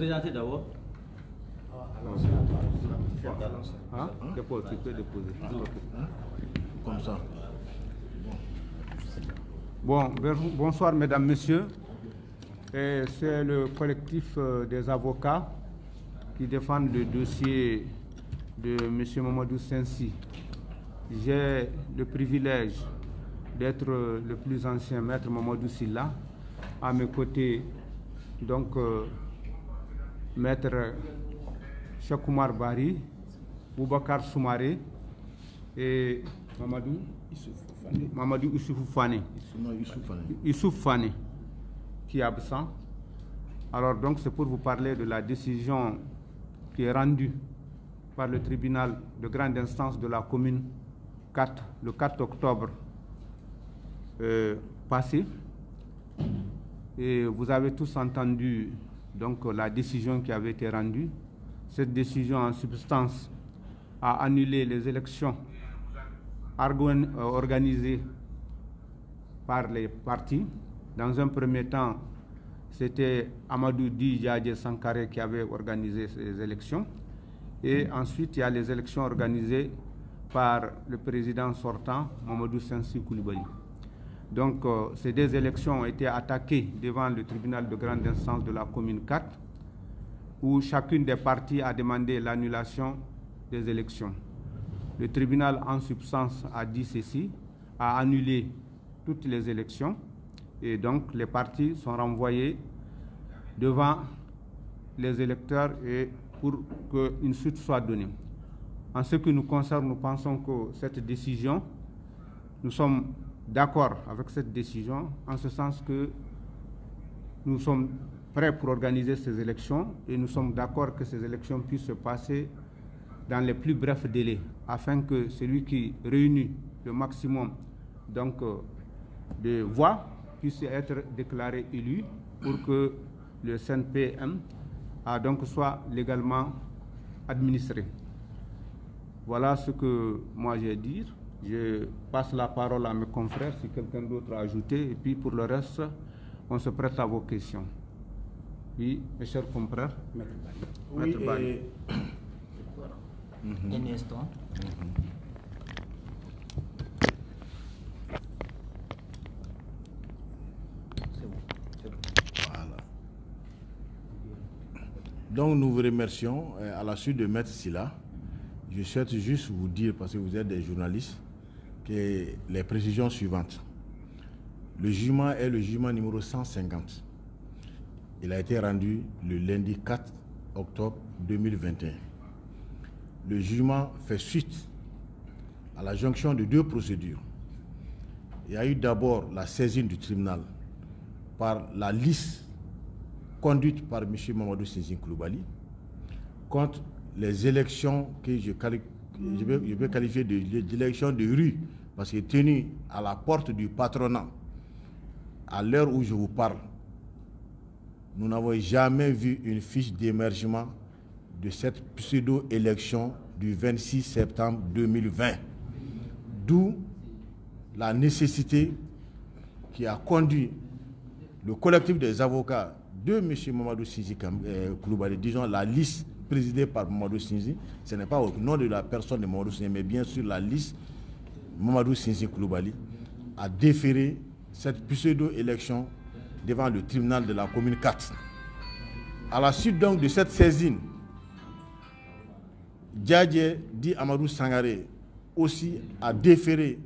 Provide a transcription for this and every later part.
Présentez d'abord. Dépose, tu peux déposer. Comme ça. Bon, bonsoir mesdames, messieurs. C'est le collectif des avocats qui défendent le dossier de M. Mamadou Sensi. J'ai le privilège d'être le plus ancien maître Mamadou Silla. À mes côtés, donc, maître Chekoumar Bari, Boubacar Soumaré et Mamadou Issoufou Fane. Issouf Fane, qui est absent. Alors donc c'est pour vous parler de la décision qui est rendue par le tribunal de grande instance de la commune 4, le 4 octobre passé. Et vous avez tous entendu donc la décision qui avait été rendue. Cette décision en substance a annulé les élections organisées par les partis. Dans un premier temps, c'était Amadou Di Djadje Sankaré qui avait organisé ces élections. Et ensuite, il y a les élections organisées par le président sortant, Mamadou Sensi Coulibaly. Donc, ces deux élections ont été attaquées devant le tribunal de grande instance de la commune 4, où chacune des parties a demandé l'annulation des élections. Le tribunal, en substance, a dit ceci, a annulé toutes les élections, et donc les partis sont renvoyés devant les électeurs et pour qu'une suite soit donnée. En ce qui nous concerne, nous pensons que cette décision, nous sommes d'accord avec cette décision, en ce sens que nous sommes prêts pour organiser ces élections et nous sommes d'accord que ces élections puissent se passer dans les plus brefs délais, afin que celui qui réunit le maximum donc, de voix puisse être déclaré élu pour que le CNPM donc soit légalement administré. Voilà ce que moi j'ai à dire. Je passe la parole à mes confrères si quelqu'un d'autre a ajouté, et puis pour le reste, on se prête à vos questions. Oui, mes chers confrères, Maître Bali. Un instant. Voilà. Donc nous vous remercions à la suite de Maître Silla. Je souhaite juste vous dire, parce que vous êtes des journalistes, que les précisions suivantes. Le jugement est le jugement numéro 150. Il a été rendu le lundi 4 octobre 2021. Le jugement fait suite à la jonction de deux procédures. Il y a eu d'abord la saisine du tribunal par la liste conduite par M. Mamadou Sensi Coulibaly contre les élections que je peux qualifier d'élections de rue, parce que tenues à la porte du patronat, à l'heure où je vous parle, nous n'avons jamais vu une fiche d'émergement de cette pseudo-élection du 26 septembre 2020. D'où la nécessité qui a conduit le collectif des avocats de M. Mamadou Sensi Coulibaly, disons la liste présidée par Mamadou Sensi, ce n'est pas au nom de la personne de Mamadou Sensi, mais bien sûr la liste Mamadou Sensi Coulibaly, a déféré cette pseudo-élection devant le tribunal de la commune 4. À la suite donc de cette saisine, Djadje Di Amadou Sangaré aussi a déféré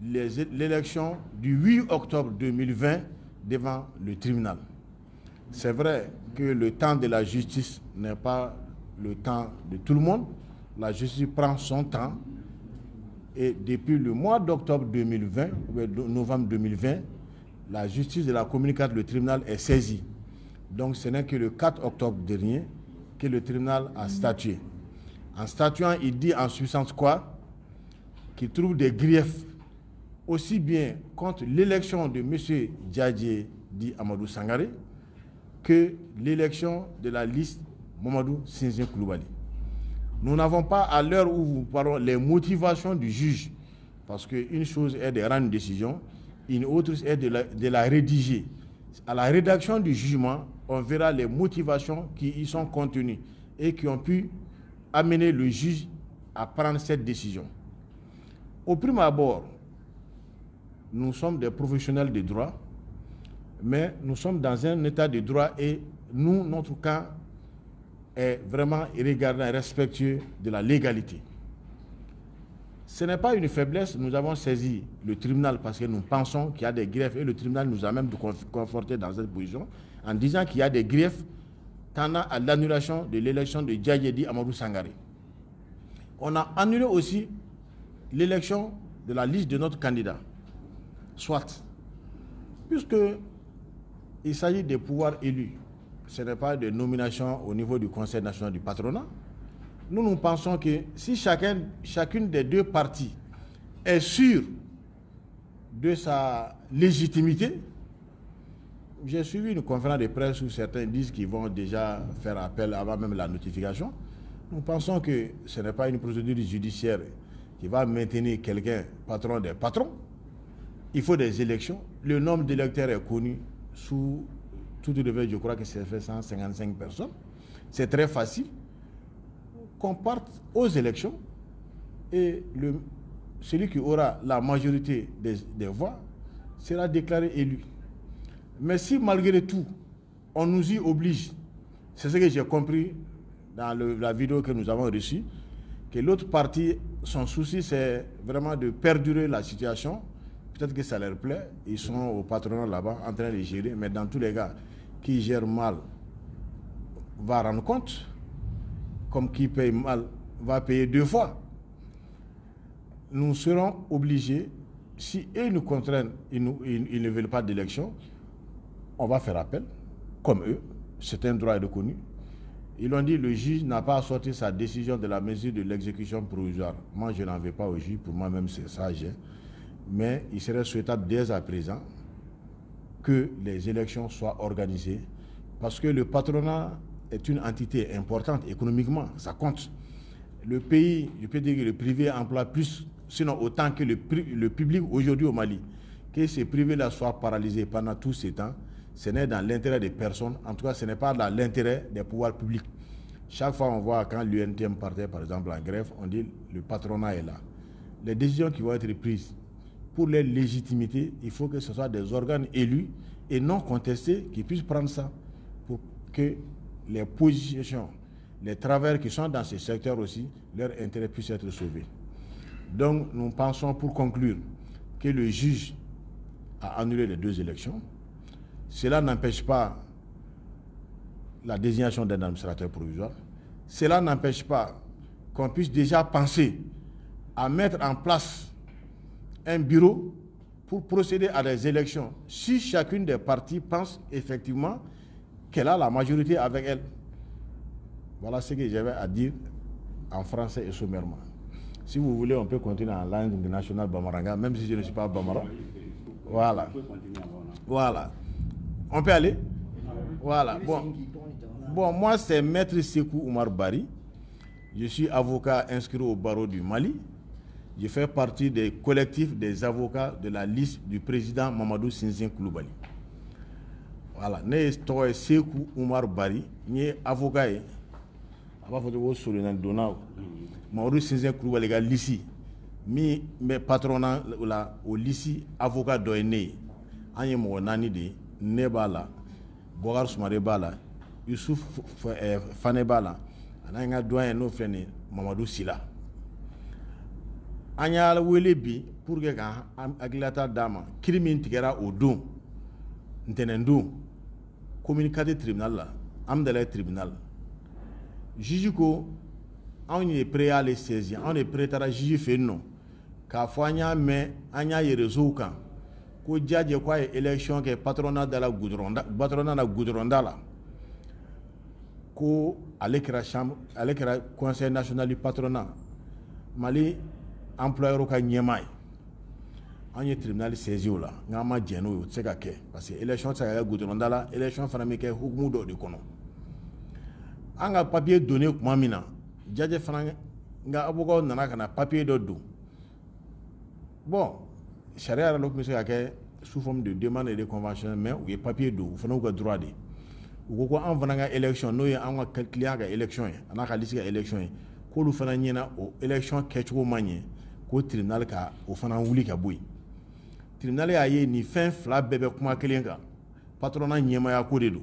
l'élection du 8 octobre 2020 devant le tribunal. C'est vrai que le temps de la justice n'est pas le temps de tout le monde. La justice prend son temps. Et depuis le mois d'octobre 2020, ou novembre 2020, la justice de la commune 4, le tribunal est saisi. Donc ce n'est que le 4 octobre dernier que le tribunal a statué. En statuant, il dit en substance quoi? Qu'il trouve des griefs aussi bien contre l'élection de M. Djadje Di Amadou Sangaré que l'élection de la liste Mamadou Sensi Coulibaly. Nous n'avons pas, à l'heure où vous parlons, les motivations du juge, parce qu'une chose est de rendre une décision, une autre est de la rédiger. À la rédaction du jugement, on verra les motivations qui y sont contenues et qui ont pu amener le juge à prendre cette décision. Au prime abord, nous sommes des professionnels de droit, mais nous sommes dans un état de droit et nous, notre cas est vraiment regardant et respectueux de la légalité. Ce n'est pas une faiblesse, nous avons saisi le tribunal parce que nous pensons qu'il y a des griefs et le tribunal nous a même conforté dans cette position en disant qu'il y a des griefs tendant à l'annulation de l'élection de Djadjedi Amadou Sangaré. On a annulé aussi l'élection de la liste de notre candidat, soit, puisque il s'agit des pouvoirs élus, ce n'est pas de nomination au niveau du Conseil national du patronat. Nous pensons que si chacune des deux parties est sûre de sa légitimité, j'ai suivi une conférence de presse où certains disent qu'ils vont déjà faire appel avant même la notification. Nous pensons que ce n'est pas une procédure judiciaire qui va maintenir quelqu'un patron des patrons. Il faut des élections. Le nombre d'électeurs est connu sous tout revers, je crois que c'est fait 155 personnes. C'est très facile qu'on parte aux élections et celui qui aura la majorité des voix sera déclaré élu. Mais si malgré tout, on nous y oblige, c'est ce que j'ai compris dans la vidéo que nous avons reçue, que l'autre partie, son souci, c'est vraiment de perdurer la situation. Peut-être que ça leur plaît, ils sont au patronat là-bas en train de gérer, mais dans tous les cas, qui gère mal va rendre compte, comme qui paye mal va payer deux fois. Nous serons obligés, si eux nous contraignent, ils ne veulent pas d'élection, on va faire appel, comme eux, c'est un droit reconnu. Ils ont dit le juge n'a pas sorti sa décision de la mesure de l'exécution provisoire. Moi, je n'en veux pas au juge, pour moi-même c'est sage. Mais il serait souhaitable dès à présent que les élections soient organisées, parce que le patronat est une entité importante économiquement, ça compte. Le pays, je peux dire que le privé emploie plus, sinon autant que le public aujourd'hui au Mali. Que ces privés-là soient paralysés pendant tous ces temps, ce n'est dans l'intérêt des personnes, en tout cas ce n'est pas dans l'intérêt des pouvoirs publics. Chaque fois on voit quand l'UNTM partait par exemple en grève, on dit le patronat est là. Les décisions qui vont être prises pour leur légitimité, il faut que ce soit des organes élus et non contestés qui puissent prendre ça pour que les positions, les travers qui sont dans ces secteurs aussi, leur intérêt puisse être sauvé. Donc nous pensons, pour conclure, que le juge a annulé les deux élections. Cela n'empêche pas la désignation d'un administrateur provisoire. Cela n'empêche pas qu'on puisse déjà penser à mettre en place un bureau pour procéder à des élections si chacune des parties pense effectivement qu'elle a la majorité avec elle. Voilà ce que j'avais à dire en français et sommairement. Si vous voulez, on peut continuer en langue nationale Bamaranga, même si je ne suis pas Bamara. Voilà. Voilà. On peut aller? Voilà. Bon, moi, c'est Maître Sekou Oumar Bari. Je suis avocat inscrit au barreau du Mali. Je fais partie des collectifs des avocats de la liste du président Mamadou Sinzin Koulibaly. Voilà. Ne suis Sekou Oumar Bari. Je suis avocat. Mamadou Sinzin Koulibaly est ici. Mais patronat au lycée avocat doyené. Anye mo nani de Nebala, Bogar Soumare Bala, Youssouf Fane Bala, Ananga doyen no frère Mamadou Sila. Anya wele bi pour que aglata dama crimin tigera au don ntenendo communiqué tribunal là am de tribunal juge ko on est prêt à les saisir on est prêt à juger fait non ka fo anya mais anya y réseau kan ko jaje quoi élection que patronat de la goudronda là ko alekra chambre alekra conseil national du patronat Mali employeur ka nyemay anye tribunal saisi là ngama djeno yo tseka ke parce que élection ça goudronda là élection fana mi ke hukumu do de kono anga papier donné mamina jaje fana nga abugo nana kana papier do bon charia la ko mi sous forme de demande et de convention mais ou papier do fana ko droit de u ko an fana ka élection n'o ye an ka client ka élection ye an'a ka liste ka élection ye k'olu fana ɲɛna o élection kɛcogo man ɲɛ ko tribunal ka o fana wuli ka bɔ yen tribunal y'a ye nin fɛn fila bɛɛ bɛ kuma kelen kan patronat ɲɛmaya ko de don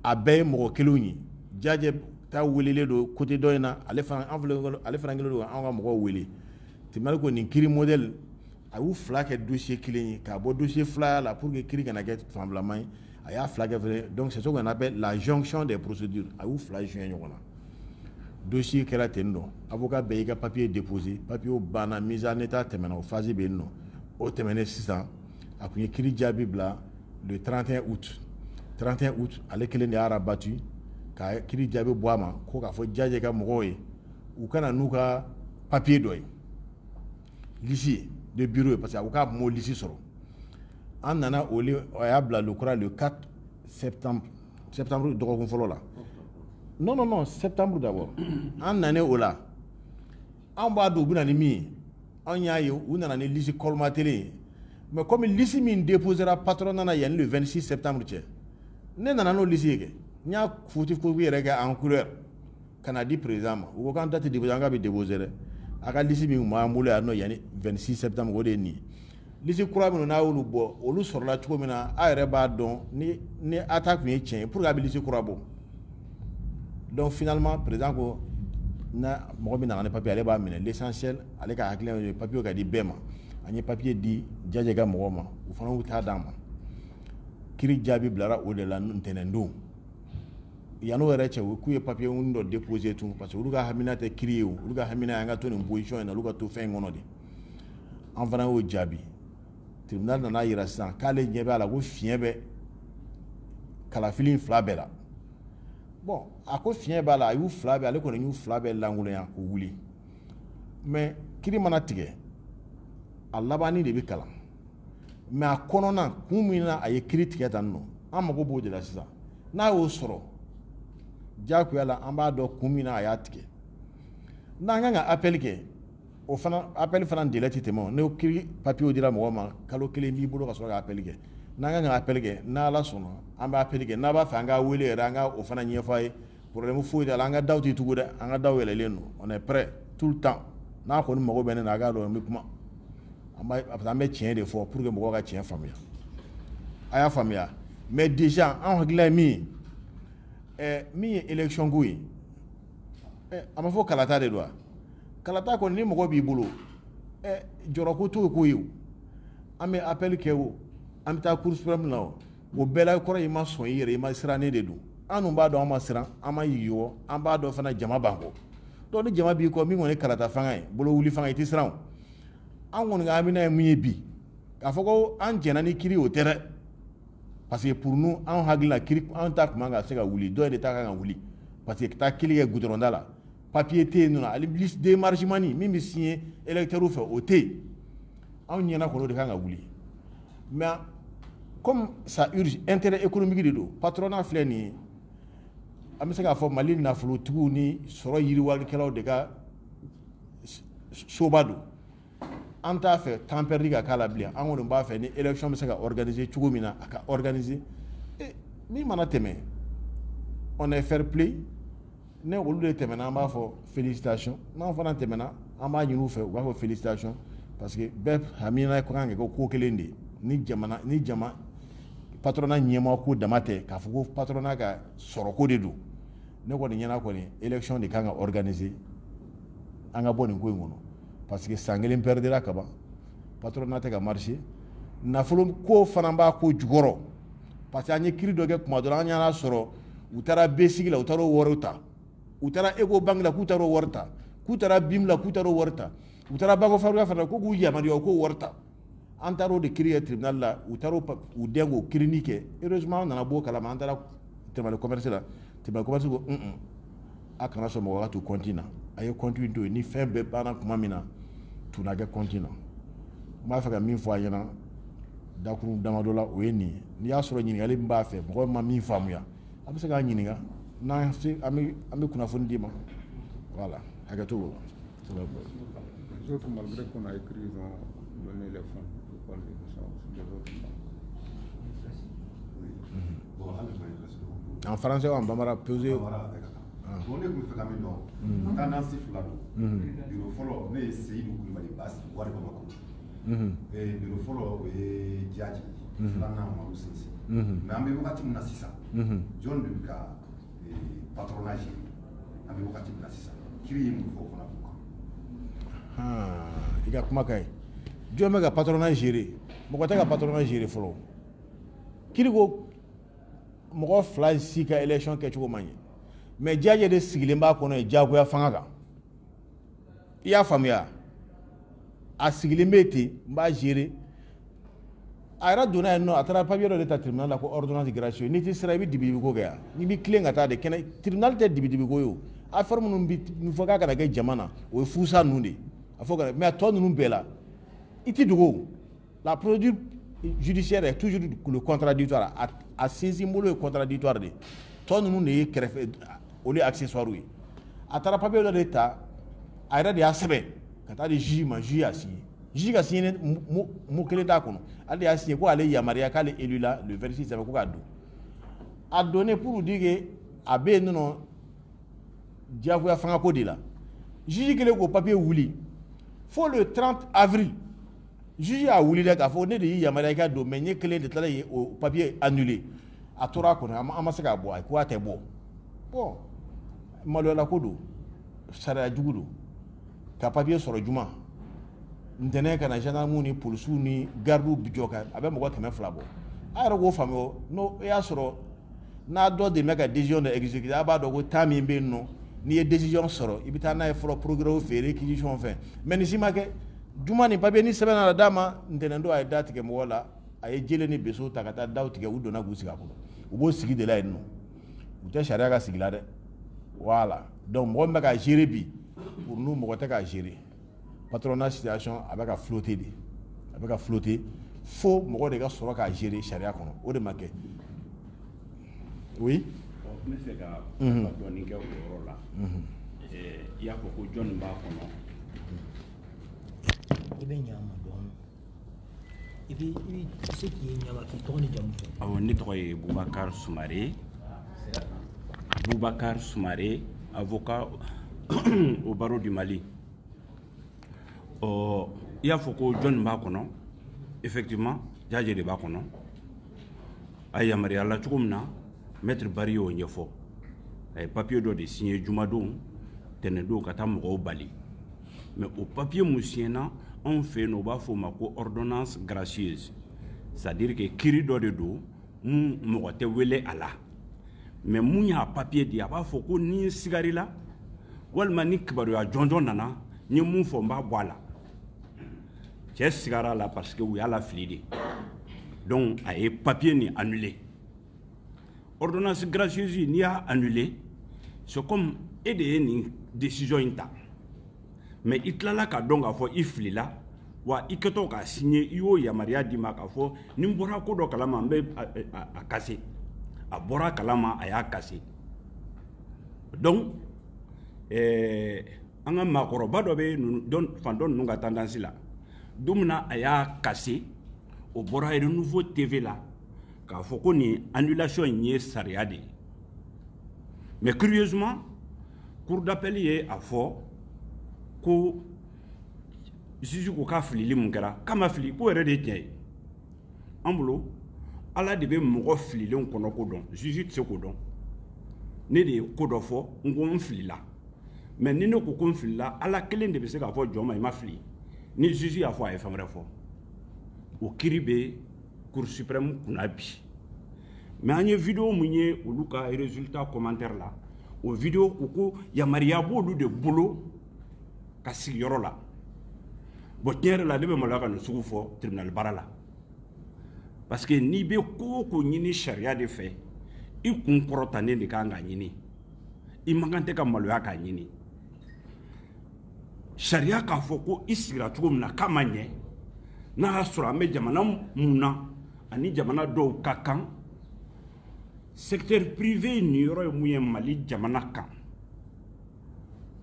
a bɛɛ ye mɔgɔ kelenw ye jajɛ ta welelen don côté dɔ in na ale fana kelen don an ka mɔgɔw wele tribunal ko nin kiiri modèle a y'u fila kɛ dossier kelen ye k'a bɔ dossier filaya la pour que kiiri kana kɛ fanfilama ye a y'a fila kɛ fɛnɛ donc c'est ce qu'on appelle la jonction des procédures a y'u fila joint ɲɔgɔn na dossier kɛra ten nɔ avocat bɛɛ y'i ka papier déposé papier banna mise en état tɛmɛna o phase bɛ yen nɔ o tɛmɛnen sisan a tun ye kiiri jaabi bila le 31 août 31 août ale kelen de y'a rabattu ka kiiri jaabi bɔ a ma ko k'a fɔ jajɛ ka mɔgɔw ye u kana n'u ka papier dɔ ye liste de bureau ye parce que a ko k'a m'o liste sɔrɔ an nana o y'a bila le kura le 4 septembre dɔgɔkun fɔlɔ la non septembre d'abord an nanen o la an b'a dɔn u bɛ na ni min ye an y'a ye u nana ni liste colmaté ye mais comme liste min déposera patronat na yanni le 26 septembre cɛ ne nana n'o liste ye kɛ n y'a fotokopi yɛrɛ kɛ en couleur ka na di président ma u ko k'an ta tɛ déposé an k'a bɛ déposé dɛ a ka liste min b'an bolo yan nɔ yanni 26 septembre o de ye nin ye liste kura minnu n'a y'olu bɔ olu sɔrɔla cogo min na a yɛrɛ b'a dɔn ni a ta tun ye tiɲɛ ye pour que a bɛ liste kura bɔ donc finalement président ko na mɔgɔ min nana ni papier ale b'a minɛ l'essentiel ale ka hakilina ye papier ka di bɛɛ ma an ye papier di jajɛ ka mɔgɔw ma u fana y'u ta d'an ma kiiri jaabi bilara o de la ntɛnɛn don yan'o yɛrɛ cɛ k'u ye papier dɔ déposé tun parce que olu ka hamina tɛ kiiri ye olu ka hamina ye an ka to nin position in na olu ka to fɛn in kɔnɔ de an fana y'o jaabi tribunal nana yira sisan k'ale ɲɛ b'a la ko fiɲɛ bɛ kalafili fila bɛɛ la bon a ko fiɲɛ b'a la a y'u fila bɛɛ ale kɔni y'u fila bɛɛ langolonya k'u wuli mais kiiri mana tigɛ a labanni de bɛ kalan mais a kɔnɔna kun min na a ye kiiri tigɛ tan nɔ an mago b'o de la sisan n'a y'o sɔrɔ diyagoya la an b'a dɔn kun min na a y'a tigɛ n'an kan ka appel kɛ o fana appel fana délai tɛ tɛmɛ o n'o kiiri papier dira mɔgɔ ma kalo kelen b'i bolo ka sɔrɔ ka appel kɛ n'an kan ka appel kɛ n'Ala sɔnna an b'a appel kɛ n'a b'a fɛ an k'a wele yɛrɛ an ka o fana ɲɛfɔ a ye problème foyi t'a la an ka daw tɛ tugu dɛ an ka daw yɛlɛlen don on est prêt tout le temps n'a kɔni mago bɛ ne na a k'a dɔn n bɛ kuma parce que an bɛ tiɲɛ de fɔ pour que mɔgɔw ka tiɲɛ faamuya a y'a faamuya mais déjà an hakilila ye min ye min ye élection ko ye a ma fɔ kalata de don wa kalata kɔni ni mɔgɔ b'i bolo jɔrɔko t'o ko ye o an bɛ appel kɛ o an bɛ taa cour suprême la o bɛɛ la kɔrɔ i ma sɔn i yɛrɛ i ma siran ne de don an dun b'a dɔn an ma siran an ma yigiwɔ an b'a dɔn fana jama b'an kɔ donc ni jama b'i kɔ min kɔni ye kalata fanga ye bolo wuli fanga i tɛ siran o an kɔni ka hamina ye min ye bi k'a fɔ ko an jɛnna ni kiiri o tɛ dɛ parce que pour nous an hakilila kiiri an ta tuma ka se ka wuli dɔ de ta kan ka wuli parce que ka taa kiiri kɛ goudron da la papier tɛ yen nɔ ale liste démarchement min bɛ signé électeurs fɛ o tɛ yen anw ɲɛna kɔni o de kan ka wuli mais comme ça urge intérêt économique de don patronat filɛ nin ye an bɛ se k'a fɔ Mali nafolotigiw ni sɔrɔ yiriwalikɛlaw de ka soba don an t'a fɛ temps perdu ka k'a la bilen an kɔni b'a fɛ ni élection bɛ se ka organiser cogo min na a ka organiser min mana tɛmɛ on est fair play ne olu de tɛmɛna an b'a fɔ félicitations n'an fana tɛmɛna an b'a ɲini u fɛ u b'a fɔ félicitations parce que bɛɛ hamina kan ka kɛ ko kelen de ni jama patronat ɲɛmaa ko dama tɛ k'a fɔ ko patronat ka sɔrɔ ko de don ne kɔni ɲɛna kɔni élection de kan ka organiser an ka bɔ nin ko in kɔnɔ parce que san kelen perdera kaban patronat tɛ ka marcher nafolo ko fana b'a ko jukɔrɔ parce que an ye kiiri dɔ kɛ kuma dɔ la an y'a sɔrɔ u taara besigi la u taara o wariw ta u taara Eco Bank la k'u taara o wari ta k'u taara BIM la k'u taara o wari ta u taara Banque Fabrique fana ko k'u yamaruya u k'o wari ta an taara o de kiiri kɛ tribunal la u taara u den k'o kirini kɛ heureusement an nana b'o kalama an taara tribunal commerce la tribunal commerce ko a kana sɔn mɔgɔ ka to compte na a ye compte to yen ni fɛn bɛɛ banna tuma min na tun na kɛ compte na n b'a fɛ ka min fɔ a ɲɛna dakuru damadɔ la o ye nin ye n'i y'a sɔrɔ ɲininkali min b'a fɛ mɔgɔ ma min faamuya a bɛ se k'a ɲininka n'an bɛ kunnafoni d'i ma voilà hakɛto o la. Les autres, malgré qu'on a écrit, ils ont donné les fonds. Je parle de ça, des autres. En français ou en bambara posé. On est pour faire un tendance flado. Le follow, mais c'est nous qui va les passer, voir les mamans. Et le follow est diaji. Flana malu sensi. Mais ambe wakati mna sisa. John de ka patronage. Ambe wakati mna sisa. Kiri mu ko fona ko. Il a comment kai. John mega patronage géré. Moko ta ka patronage géré follow. Kiri go moko flash si ka élection ke chugo manye. Mais jaje de sigilen b'a kɔnɔ ye jagoya fanga kan i y'a faamuya a sigilen bɛ ten n b'a gérer a yɛrɛ donna yen nɔ a taara papier dɔ de ta tribunal la ko ordonnance gracieuse n'i ti sera i bɛ dibidibiko kɛ yan n'i bɛ tilen ka taa de kɛnɛ tribunal tɛ dibidibiko ye o affaire minnu bɛ fɔ k'a kana kɛ jama na o ye fusa ninnu de a fɔ ka mais a tɔ ninnu bɛɛ la i ti dogo o la procédure judiciaire est toujours le contradictoire a sinsin bolo ye contradictoire de tɔ ninnu de ye kɛrɛfɛ o de ye accessoire ye a taara papier dɔ de ta a yɛrɛ de y'a sɛbɛn ka taa di juge ma juge y'a signé juge ka signé mot kelen t'a kɔnɔ ale de y'a signé ko ale yamaruya k'ale élu la le 26 sɛbɛn ko k'a don a donné pour dire que a bɛ yen nɔ diyagoya fangako de la juge kelen k'o papier wuli fo le 30 avril juge y'a wuli dɛ k'a fɔ ne de y'i yamaruya k'a don mais n ye kelen de tilala ye o papier annulé a tora a kɔnɔ an ma se k'a bɔ a ko a tɛ bɔ bon maloyala ko don sariya jugu don ka papier sɔrɔ juma ntɛnɛn ka na gendarmew ni policiers ni gardiw bi jɔ kan a bɛ mɔgɔ 200 bɔ a yɛrɛ k'o faamuya n'o y'a sɔrɔ n'a dɔ de bɛ ka décision de exécuter a b'a dɔn ko temps min bɛ yen nɔ n'i ye décision sɔrɔ i bɛ taa n'a ye fɔlɔ procureur fɛ yen réquisition fɛ mais nin si ma kɛ juma ni papier ni sɛbɛnna la d'a ma ntɛnɛn don a ye da tigɛ mɔgɔ la a ye jele ni beso ta ka taa daw tigɛ u donna k'u sigi a kɔnɔ u b'o sigi de la yen nɔ u tɛ sariya ka sigi la dɛ voilà donc mɔgɔ min bɛ ka gérer bi pour nous mɔgɔ tɛ ka gérer patronat situation a bɛ ka flotter de a bɛ ka flotter fo mɔgɔ de ka sɔrɔ k'a gérer sariya kɔnɔ o de ma kɛ oui. n bɛ fɛ ka dɔɔnin kɛ o yɔrɔ la i y'a fɔ ko jɔnni b'a kɔnɔ i bɛ ɲama dɔɔnin i bɛ se k'i ye ɲama k'i tɔgɔ ni jamu fɔ. awɔ ne tɔgɔ ye Boubacar Soumaré. Boubacar Soumaré, avocat au barreau du Mali. Il y a beaucoup de John Bakono, effectivement, Djadje de Bakono. Aya Maria la Tchoumna, maître Barrio Nyefo. Et papier de signé Jumadon, Tenedo Katam au Bali. Mais au papier moussiena, on fait nos bafomako ordonnance gracieuse. C'est-à-dire que Kiri Dodedo, Mouate Wele Allah. Mais mun y'a papier di a b'a fɔ ko ni sigari la walima ni kibaruya jɔnjɔn nana n ye mun fɔ n b'a bɔ a la cɛ sigara la parce que u y'a lafili de donc a ye papier ni annulé ordonnance gracieuse n'i y'a annulé c'est comme e de ye nin décision in ta mais i tilala k'a dɔn k'a fɔ i filila wa i kɛtɔ k'a signé i y'o yamaruya d'i ma k'a fɔ ni n bɔra ko dɔ kalama n bɛ a kase a bɔra kalama a y'a kase donc an ka maakɔrɔba dɔ bɛ fan dɔ ninnu ka tendance la don min na a y'a kase o bɔra Renouveau TV la k'a fɔ ko nin annulation in ye sariya de ye mais curieusement cour d'appel ye a fɔ ko juge ko k'a filili mun kɛra k'a ma fili k'o yɛrɛ de ye tiɲɛ ye an bolo ala de bɛ mɔgɔ fililen kɔnɔ ko dɔn juge tɛ se k'o dɔn ne de ye ko dɔ fɔ n ko n filila mais ni ne ko ko n filila ala kelen de bɛ se k'a fɔ jɔn ma i ma fili ni juge y'a fɔ a ye fɛn wɛrɛ fɔ o kiiri bɛ cour suprême kunna bi mais an ye vidéo mun ye olu ka résultat commentaire la o vidéo ko ko yamaruya b'olu de bolo ka sigi yɔrɔ la bon tiɲɛ yɛrɛ la ne bɛ maloya ka nin sugu fɔ tribunal baara la parce que n'i bɛ ko o ko ɲini sariya de fɛ i kun kɔrɔtanen de kan k'a ɲini i man kan tɛ ka maloya k'a ɲini sariya k'a fɔ ko i sigira cogo min na k'a ma ɲɛ n'a y'a sɔrɔ an bɛ jamana mun na ani jamana dɔw ka kan secteur privé nin yɔrɔ ye mun ye Mali jamana kan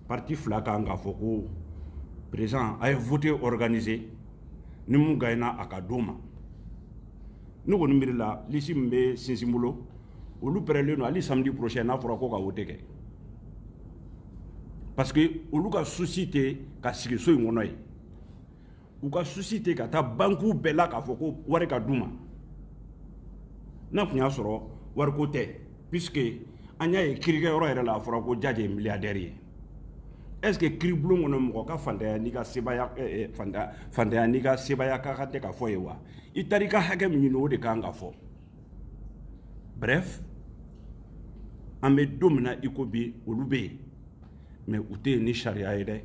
parti fila kan k'a fɔ ko président a ye voté organisé ni mun gagnera a ka d'o ma ne kɔni miiri la liste min bɛ sinsin bolo olu prêlé no ali samedi prochain n'a fɔra ko ka vote kɛ parce que olu ka souci tɛ ka sigi so in kɔnɔ ye u ka souci tɛ ka taa banque bɛɛ la k'a fɔ ko wari ka d'u ma n'a tun y'a sɔrɔ wariko tɛ puisque an y'a ye kirikɛyɔrɔ yɛrɛ la a fɔra ko Jadji ye milliardaire ye est ce que kiribulon kɔnɔ mɔgɔ ka fantanya n'i ka sebaya fantanya n'i ka sebaya ka tɛ ka fɔ ye wa i taara i ka hakɛ min ɲini o de kan ka fɔ bref an bɛ don min na i ko bi olu bɛ yen mais u tɛ yen ni sariya ye dɛ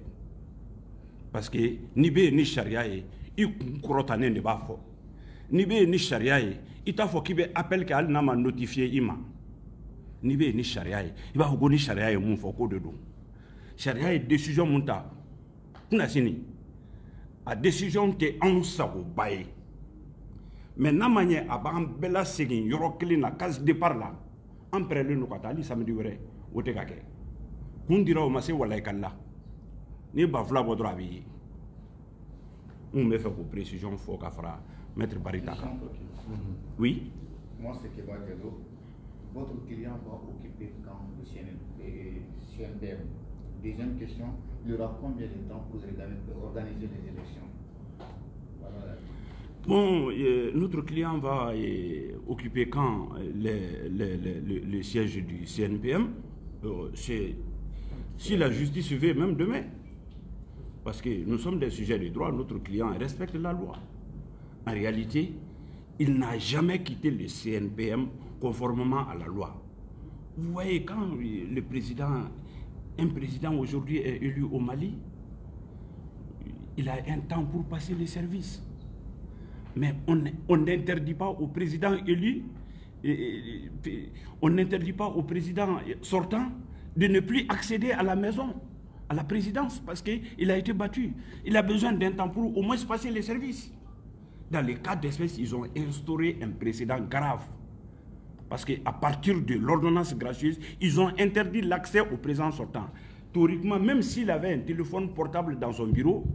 parce que n'i bɛ yen ni sariya ye i kun kɔrɔtanen de b'a fɔ n'i bɛ yen ni sariya ye i t'a fɔ k'i bɛ appel kɛ hali n'a ma notifier i ma n'i bɛ yen ni sariya ye i b'a fɔ ko ni sariya ye mun fɔ k'o de don sariya ye décision mun ta kunna sini a décision tɛ anw sagoba ye mais n'a ma ɲɛ a b'an bɛɛ lasegin yɔrɔ kelen na case départ la an pɛrɛlen don ka taa hali samedi wɛrɛ o tɛ ka kɛ kun dira o ma se walaykali la ni bafula bɔ dɔrɔn a bɛ ye n bɛ fɛ k'o précision fɔ ka fara maître Barry ta kan oui. Moi c'est Keba Diallo. Votre client va occuper quand le CNPM. Deuxième question, il y aura combien de temps pour organiser les élections? Voilà. Bon, notre client va occuper quand le siège du CNPM. Si la justice veut, même demain. Parce que nous sommes des sujets de droit, notre client respecte la loi. En réalité, il n'a jamais quitté le CNPM conformément à la loi. Vous voyez, quand un président aujourd'hui est élu au Mali, il a un temps pour passer les services. Mais on n'interdit pas au président élu, on n'interdit pas au président sortant de ne plus accéder à la maison, à la présidence, parce qu'il a été battu. Il a besoin d'un temps pour au moins passer les services. Dans les cas d'espèce, ils ont instauré un précédent grave. Parce qu'à partir de l'ordonnance gracieuse, ils ont interdit l'accès au président sortant. Théoriquement, même s'il avait un téléphone portable dans son bureau,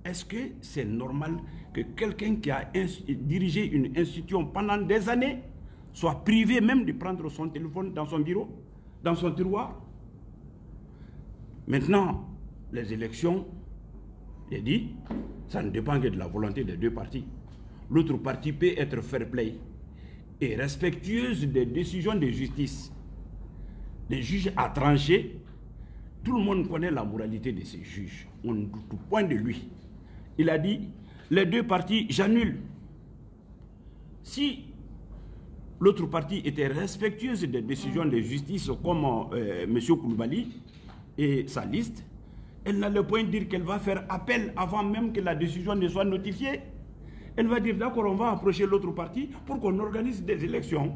est-ce que c'est normal que quelqu'un qui a dirigé une institution pendant des années soit privé même de prendre son téléphone dans son bureau, dans son tiroir? Maintenant, les élections, j'ai dit, ça ne dépend que de la volonté des deux parties. L'autre partie peut être fair play et respectueuse des décisions de justice. Les juges a tranché. Tout le monde connaît la moralité de ces juges. On ne doute point de lui. Il a dit, les deux parties, j'annule. Si l'autre partie était respectueuse des décisions de justice comme M. Koulibaly et sa liste, elle n'allait point dire qu'elle va faire appel avant même que la décision ne soit notifiée. Elle va dire, d'accord, on va approcher l'autre partie pour qu'on organise des élections.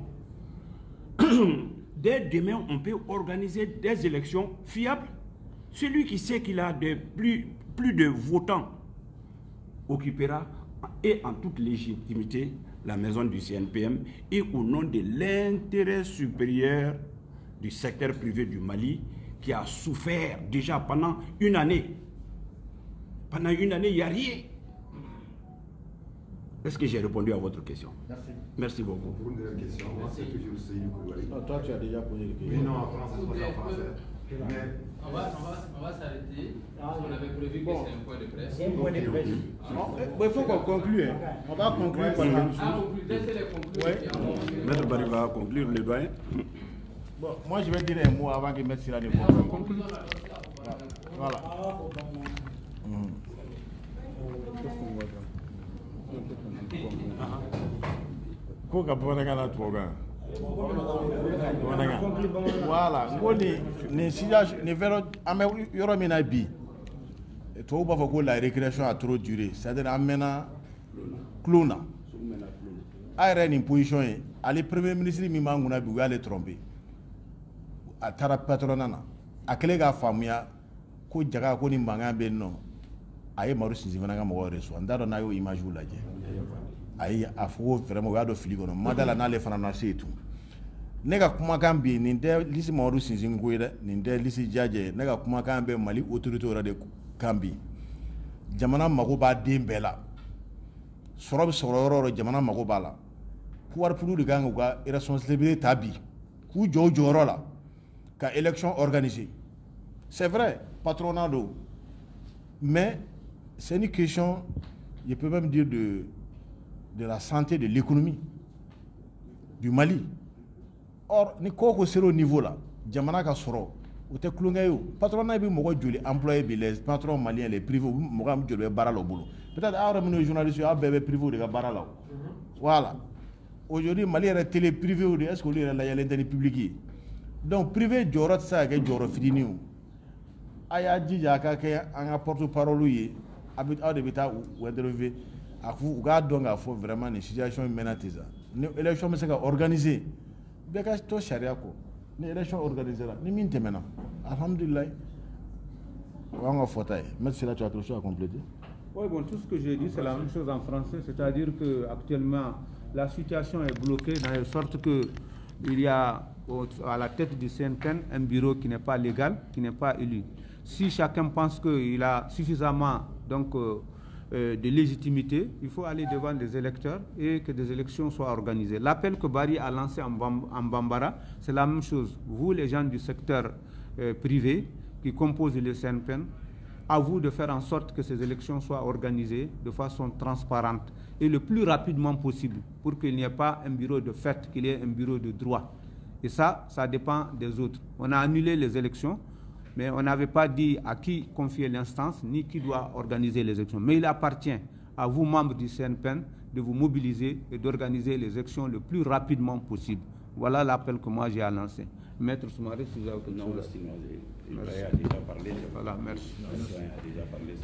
Dès demain, on peut organiser des élections fiables. Celui qui sait qu'il a plus de votants occupera et en toute légitimité la maison du CNPM et au nom de l'intérêt supérieur du secteur privé du Mali qui a souffert déjà pendant une année. Pendant une année, il n'y a rien. Est-ce que j'ai répondu à votre question? Merci. Merci beaucoup. Pour une dernière question, moi c'est toujours Seydou Koulibaly. Toi, tu as déjà posé des questions. Oui, non, en français, c'est pas en français. Mais On va s'arrêter. On avait prévu que c'est un point de presse. C'est un point de presse. Il faut qu'on conclue. Hein. On va conclure par la Laissez les conclure. Maître Barry va conclure le doyen. Bon, moi, je vais dire un mot avant que M. Sila ne conclue. Voilà. Voilà. La récréation a trop duré. C'est-à-dire amena clona. A une position. Le premier ministre Mimanguna bi aller tromper. A tara patronana. A kele ga famuya ko jaga ko ni manga be no. Aye maru sinzivana ga mo reso. Ndaro na yo image u laje. Ayi afo vraiment wa do fili kono madala na le fana na setu nega kuma kan bi nin de lisi maru sinzin ko ida nin de lisi jaje nega kuma kan be Mali autorité ora de kan bi jamana mago ba den bela soro yoro jamana mago bala pouvoir public de gang ou responsabilité tabi ku jo joro la ka élection organisée. C'est vrai, patronat d'eau. Mais c'est une question, je peux même dire, de la santé, de l'économie du Mali. Or, ni koko c'est au niveau là, Djamana ka soro, ou te klungayo, patronat bi mogo joli employé bi les patrons maliens les privés, mogo am joli baralo boulot. Peut-être à les journalistes à bébé privé de baralo. Voilà. Aujourd'hui, Mali est télé privé ou est-ce qu'on est là l'intérêt public. Donc privé jorot ça que jorot fini. Aya dija ka ke an porte-parole yi habit de beta ou interview aku ga donga fo vraiment une situation menatisa. Ni élection me se ka organiser. Be ka to sharia ko. Ni élection organisée là. Ni min temena. Alhamdulillah. On a fauteuil. Merci là tu as quelque chose à compléter. Oui, bon, tout ce que j'ai dit, c'est la même chose en français, c'est-à-dire qu'actuellement, la situation est bloquée dans la sorte qu'il y a à la tête du CNPN un bureau qui n'est pas légal, qui n'est pas élu. Si chacun pense qu'il a suffisamment de légitimité, il faut aller devant les électeurs et que des élections soient organisées. L'appel que Barry a lancé en Bambara, c'est la même chose. Vous, les gens du secteur privé qui composent le CNPN, à vous de faire en sorte que ces élections soient organisées de façon transparente et le plus rapidement possible pour qu'il n'y ait pas un bureau de fait, qu'il y ait un bureau de droit. Et ça dépend des autres. On a annulé les élections, mais on n'avait pas dit à qui confier l'instance, ni qui doit organiser les élections. Mais il appartient à vous, membres du CNPN, de vous mobiliser et d'organiser les élections le plus rapidement possible. Voilà l'appel que moi j'ai à lancer. Maître Soumaré, si vous avez quelque chose. Il a déjà parlé. Voilà, merci. Il a déjà parlé.